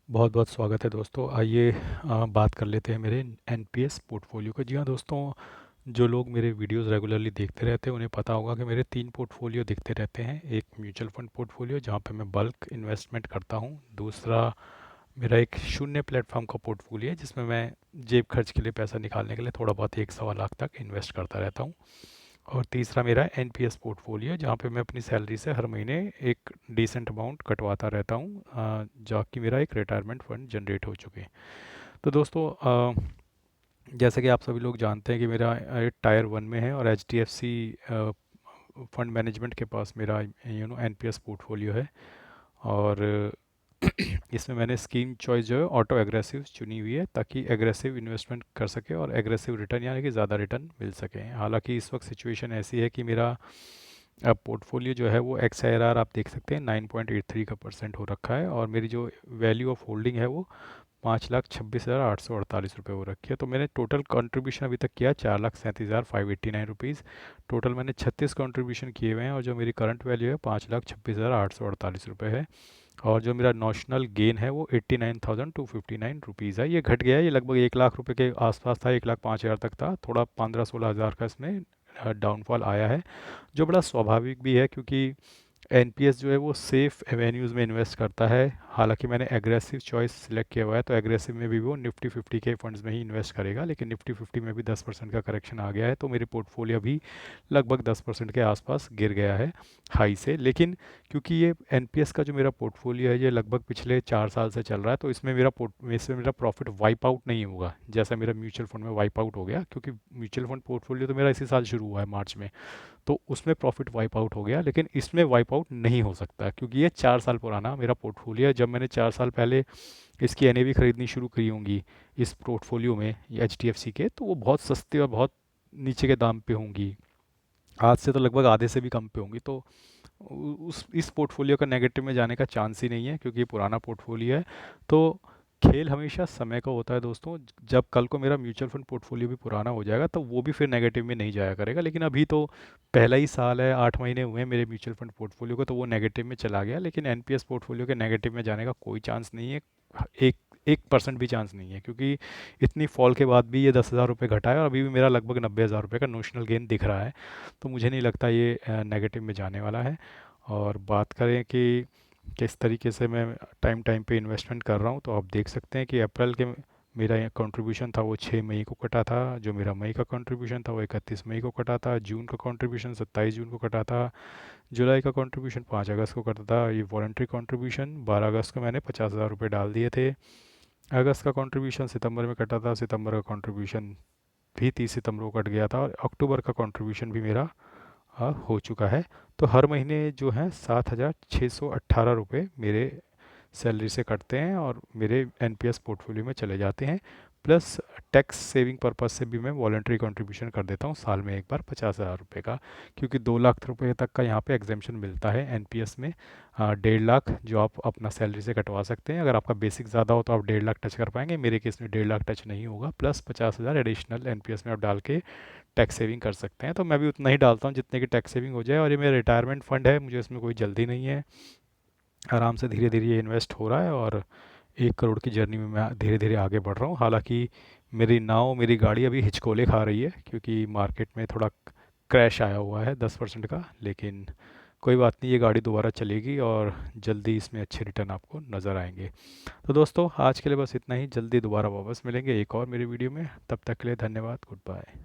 बहुत बहुत स्वागत है दोस्तों। आइए बात कर लेते हैं मेरे एनपीएस पोर्टफोलियो का। जी हाँ दोस्तों, जो लोग मेरे वीडियोस रेगुलरली देखते रहते हैं उन्हें पता होगा कि मेरे तीन पोर्टफोलियो दिखते रहते हैं। एक म्यूचुअल फंड पोर्टफोलियो जहाँ पे मैं बल्क इन्वेस्टमेंट करता हूँ। दूसरा मेरा एक शून्य प्लेटफॉर्म का पोर्टफोलियो है जिसमें मैं जेब खर्च के लिए पैसा निकालने के लिए थोड़ा बहुत 1 सवा लाख तक इन्वेस्ट करता रहता हूँ। और तीसरा मेरा एनपीएस पोर्टफोलियो है जहाँ पे मैं अपनी सैलरी से हर महीने एक डिसेंट अमाउंट कटवाता रहता हूँ, जहाँ की मेरा एक रिटायरमेंट फंड जनरेट हो चुके हैं। तो दोस्तों, जैसे कि आप सभी लोग जानते हैं कि मेरा टायर वन में है और H D F C fund management के पास मेरा एनपीएस पोर्टफोलियो है। और इसमें मैंने स्कीम चॉइस जो है ऑटो एग्रेसिव चुनी हुई है ताकि एग्रेसिव इन्वेस्टमेंट कर सके और एग्रेसिव रिटर्न यानी कि ज़्यादा रिटर्न मिल सके। हालांकि इस वक्त सिचुएशन ऐसी है कि मेरा अब पोर्टफोलियो जो है वो एक्स आई आर आर आप देख सकते हैं 9.83 का परसेंट हो रखा है और मेरी जो वैल्यू ऑफ होल्डिंग है वो 5,26,848 रुपये हो रखी है। तो मैंने टोटल कंट्रीब्यूशन अभी तक किया 4,37,589 रुपीज़। टोटल मैंने 36 कंट्रीब्यूशन किए हुए हैं और जो मेरी करंट वैल्यू है 5,26,848 रुपये है। और जो मेरा नॉशनल गेन है वो 89,259 रुपीज़ है। ये घट गया है, ये लगभग 1 लाख रुपए के आसपास था, 1,05,000 तक था। थोड़ा 15-16 हज़ार का इसमें डाउनफॉल आया है, जो बड़ा स्वाभाविक भी है क्योंकि एनपीएस जो है वो सेफ एवेन्यूज़ में इन्वेस्ट करता है। हालांकि मैंने एग्रेसिव चॉइस सिलेक्ट किया हुआ है तो एग्रेसिव में भी वो निफ्टी 50 के फंड्स में ही इन्वेस्ट करेगा, लेकिन निफ्टी 50 में भी 10% का करेक्शन आ गया है तो मेरी पोर्टफोलियो भी लगभग 10% के आसपास गिर गया है हाई से। लेकिन क्योंकि ये एनपीएस का जो मेरा पोर्टफोलियो है ये लगभग पिछले 4 साल से चल रहा है तो इसमें मेरा प्रॉफिट वाइप आउट नहीं होगा जैसा मेरा म्यूचुअल फंड में वाइप आउट हो गया, क्योंकि म्यूचुअल फंड पोर्टफोलियो तो मेरा इसी साल शुरू हुआ है मार्च में। तो उसमें प्रॉफिट वाइप आउट हो गया, लेकिन इसमें वाइप आउट नहीं हो सकता क्योंकि ये 4 साल पुराना मेरा पोर्टफोलियो है। जब मैंने 4 साल पहले इसकी एनएवी खरीदनी शुरू करी होंगी इस पोर्टफोलियो में एच डी एफ सी के, तो वो बहुत सस्ते और बहुत नीचे के दाम पे होंगी। आज से तो लगभग आधे से भी कम पे होंगी। तो उस इस पोर्टफोलियो का नेगेटिव में जाने का चांस ही नहीं है क्योंकि ये पुराना पोर्टफोलियो है। तो खेल हमेशा समय का होता है दोस्तों। जब कल को मेरा म्यूचुअल फंड पोर्टफोलियो भी पुराना हो जाएगा तो वो भी फिर नेगेटिव में नहीं जाया करेगा, लेकिन अभी तो पहला ही साल है, 8 महीने हुए हैं मेरे म्यूचुअल फंड पोर्टफोलियो को, तो वो नेगेटिव में चला गया। लेकिन एनपीएस पोर्टफोलियो के नेगेटिव में जाने का कोई चांस नहीं है, एक 1% भी चांस नहीं है, क्योंकि इतनी फॉल के बाद भी ये 10,000 रुपये घटा है और अभी भी मेरा लगभग 90,000 रुपये का नोशनल गेन दिख रहा है। तो मुझे नहीं लगता ये नेगेटिव में जाने वाला है। और बात करें कि किस तरीके से मैं टाइम टाइम पे इन्वेस्टमेंट कर रहा हूँ, तो आप देख सकते हैं कि अप्रैल के मेरा कंट्रीब्यूशन था वो 6 मई को कटा था। जो मेरा मई का कंट्रीब्यूशन था वो 31 मई को कटा था। जून का कंट्रीब्यूशन 27 जून को कटा था। जुलाई का कंट्रीब्यूशन 5 अगस्त को कटा था। ये वॉलंटरी कंट्रीब्यूशन 12 अगस्त को मैंने 50,000 रुपये डाल दिए थे। अगस्त का कंट्रीब्यूशन सितंबर में कटा था। सितंबर का कंट्रीब्यूशन भी 30 सितंबर को कट गया था और अक्टूबर का कंट्रीब्यूशन भी मेरा हो चुका है। तो हर महीने जो है 7,618 रुपये मेरे सैलरी से कटते हैं और मेरे एनपीएस पोर्टफोलियो में चले जाते हैं। प्लस टैक्स सेविंग पर्पस से भी मैं वॉलंटरी कंट्रीब्यूशन कर देता हूँ साल में एक बार 50,000 रुपये का, क्योंकि 2 लाख रुपये तक का यहाँ पे एग्जेम्पशन मिलता है एनपीएस में। 1.5 लाख जो आप अपना सैलरी से कटवा सकते हैं, अगर आपका बेसिक ज़्यादा हो तो आप 1.5 लाख टच कर पाएंगे, मेरे केस में 1.5 लाख टच नहीं होगा। प्लस 50,000 एडिशनल एनपीएस में आप डाल के टैक्स सेविंग कर सकते हैं। तो मैं भी उतना ही डालता हूँ जितने की टैक्स सेविंग हो जाए, और ये मेरा रिटायरमेंट फ़ंड है, मुझे इसमें कोई जल्दी नहीं है। आराम से धीरे धीरे ये इन्वेस्ट हो रहा है और 1 करोड़ की जर्नी में मैं धीरे धीरे आगे बढ़ रहा हूँ। हालांकि मेरी गाड़ी अभी हिचकोले खा रही है क्योंकि मार्केट में थोड़ा क्रैश आया हुआ है 10% का, लेकिन कोई बात नहीं, ये गाड़ी दोबारा चलेगी और जल्दी इसमें अच्छे रिटर्न आपको नज़र आएंगे। तो दोस्तों, आज के लिए बस इतना ही। जल्दी दोबारा वापस मिलेंगे एक और मेरी वीडियो में। तब तक के लिए धन्यवाद। Good bye.